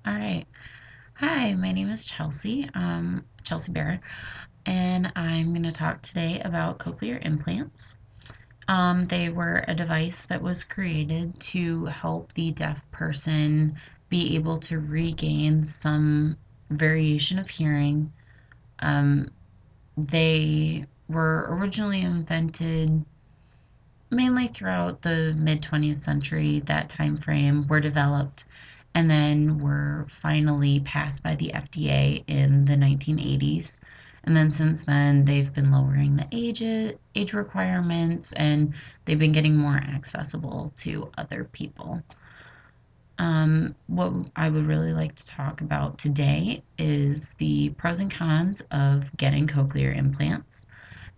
All right. Hi, my name is Chelsea, Chelsea Bear, and I'm going to talk today about cochlear implants. They were a device that was created to help the deaf person be able to regain some variation of hearing. Um, they were originally invented mainly throughout the mid 20th century. That time frame were developed and then were finally passed by the FDA in the 1980s. And then since then, they've been lowering the age requirements, and they've been getting more accessible to other people. What I would really like to talk about today is the pros and cons of getting cochlear implants,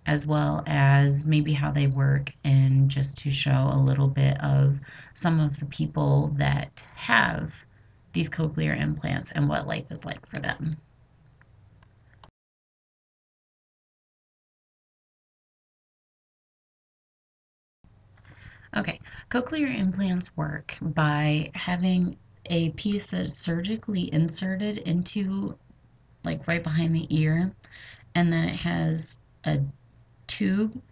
as well as maybe how they work, and just to show a little bit of some of the people that have these cochlear implants and what life is like for them. Okay, cochlear implants work by having a piece that's surgically inserted into, like, right behind the ear, and then it has a tube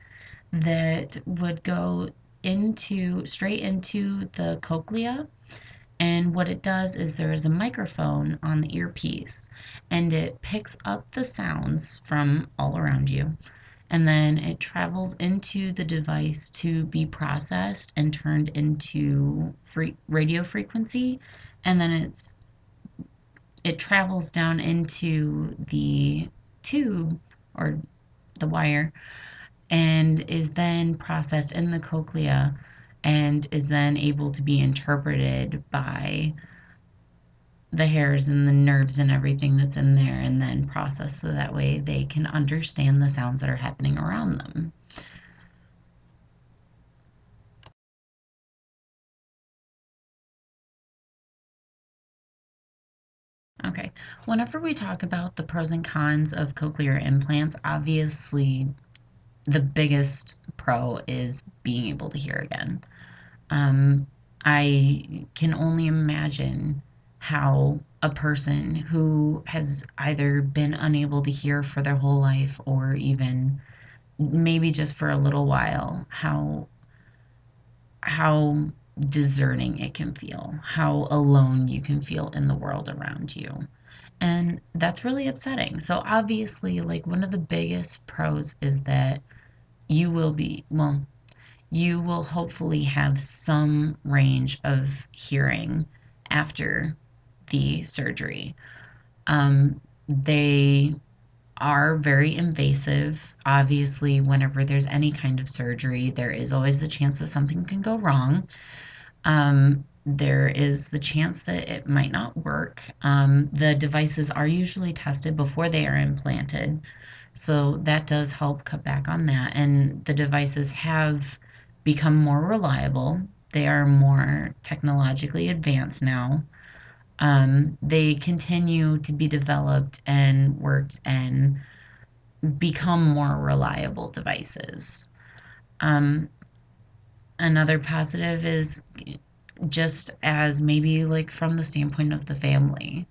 that would go straight into the cochlea. And what it does is there is a microphone on the earpiece, and it picks up the sounds from all around you, and then it travels into the device to be processed and turned into radio frequency, and then it travels down into the tube, or the wire, and is then processed in the cochlea, and is then able to be interpreted by the hairs and the nerves and everything that's in there, and then processed so that way they can understand the sounds that are happening around them. Okay, whenever we talk about the pros and cons of cochlear implants, obviously the biggest pro is being able to hear again. Um, I can only imagine how a person who has either been unable to hear for their whole life, or even maybe just for a little while, how deserting it can feel, how alone you can feel in the world around you. And that's really upsetting. So obviously, like, one of the biggest pros is that you will hopefully have some range of hearing after the surgery. They are very invasive. Obviously, whenever there's any kind of surgery, there is always the chance that something can go wrong. There is the chance that it might not work. The devices are usually tested before they are implanted, so that does help cut back on that. And the devices have become more reliable. They are more technologically advanced now. They continue to be developed and worked and become more reliable devices. Um, Another positive is just as maybe like from the standpoint of the family,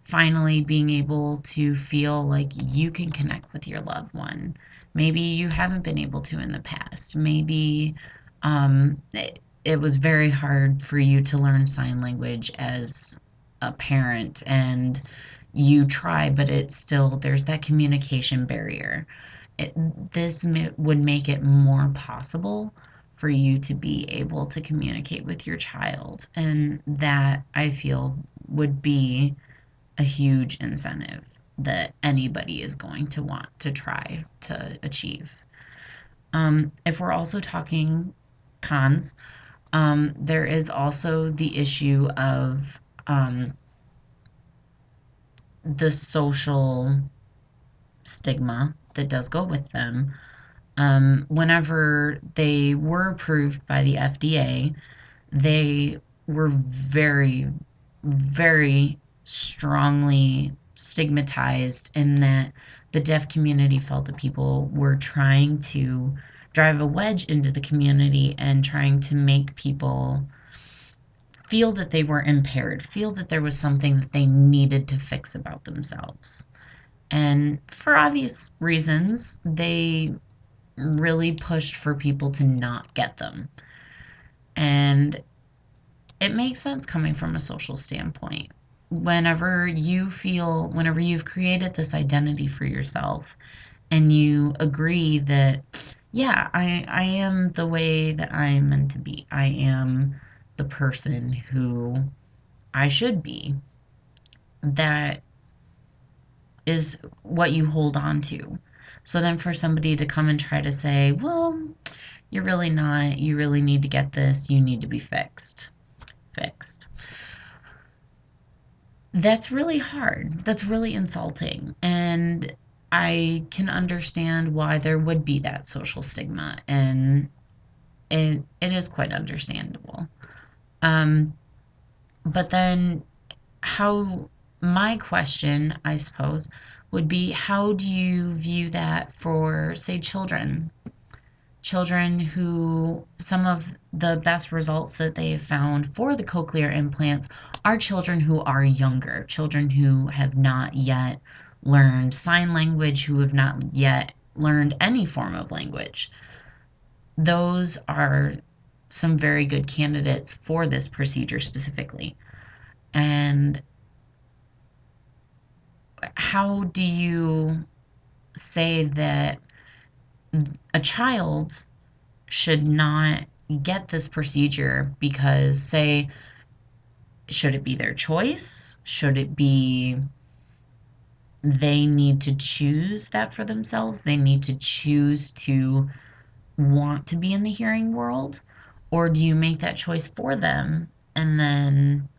finally being able to feel like you can connect with your loved one. Maybe you haven't been able to in the past. Maybe it was very hard for you to learn sign language as a parent, and you try, but it's still, there's that communication barrier. Would make it more possible for you to be able to communicate with your child, and that I feel would be a huge incentive that anybody is going to want to try to achieve. If we're also talking cons, there is also the issue of the social stigma that does go with them. Whenever they were approved by the FDA, they were very, very strongly stigmatized, in that the deaf community felt that people were trying to drive a wedge into the community and trying to make people feel that they were impaired, feel that there was something that they needed to fix about themselves. And for obvious reasons, they really pushed for people to not get them. And it makes sense coming from a social standpoint. Whenever you've created this identity for yourself and you agree that, yeah, I am the way that I'm meant to be, I am the person who I should be, that is what you hold on to. So then for somebody to come and try to say, well, you're really not, you really need to get this, you need to be fixed. That's really hard. That's really insulting. And I can understand why there would be that social stigma, and it is quite understandable. Um, but then, how, my question, I suppose, would be how do you view that for, say, children? Children who, some of the best results that they have found for the cochlear implants are children who are younger, children who have not yet learned sign language, who have not yet learned any form of language. Those are some very good candidates for this procedure specifically. And how do you say that a child should not get this procedure because, say, should it be their choice? Should it be they need to choose that for themselves? They need to choose to want to be in the hearing world? Or do you make that choice for them and then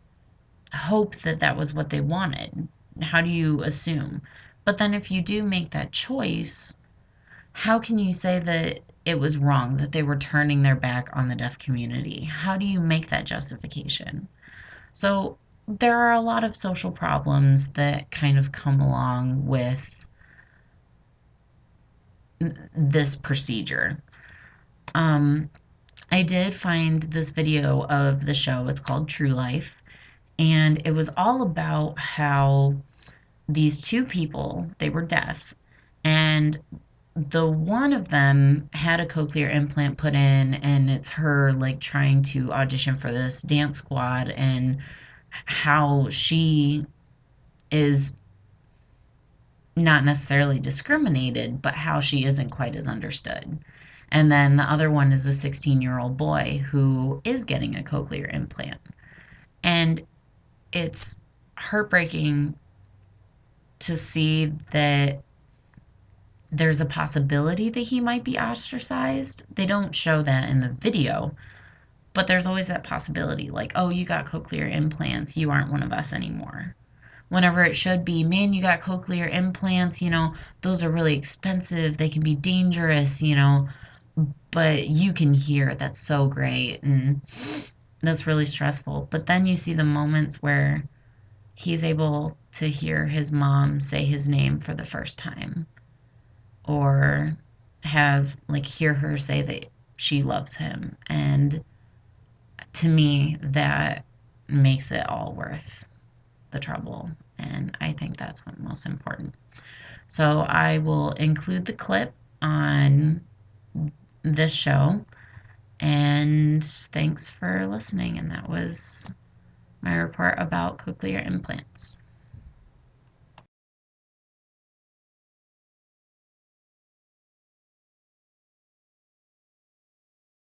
hope that that was what they wanted? How do you assume? But then if you do make that choice, how can you say that it was wrong, that they were turning their back on the deaf community? How do you make that justification? So there are a lot of social problems that kind of come along with this procedure. Um, I did find this video of the show. It's called True Life, and it was all about how these two people, they were deaf, and the one of them had a cochlear implant put in, and it's her like trying to audition for this dance squad, and how she is not necessarily discriminated, but how she isn't quite as understood. And then the other one is a 16-year-old boy who is getting a cochlear implant. And it's heartbreaking to see that there's a possibility that he might be ostracized. They don't show that in the video, but there's always that possibility like, oh, you got cochlear implants, you aren't one of us anymore. Whenever it should be, man, you got cochlear implants, those are really expensive, they can be dangerous, but you can hear, that's so great, and that's really stressful. But then you see the moments where he's able to hear his mom say his name for the first time, or have like hear her say that she loves him, and to me that makes it all worth the trouble, and I think that's what's most important. So I will include the clip on this show, and thanks for listening, and that was my report about cochlear implants.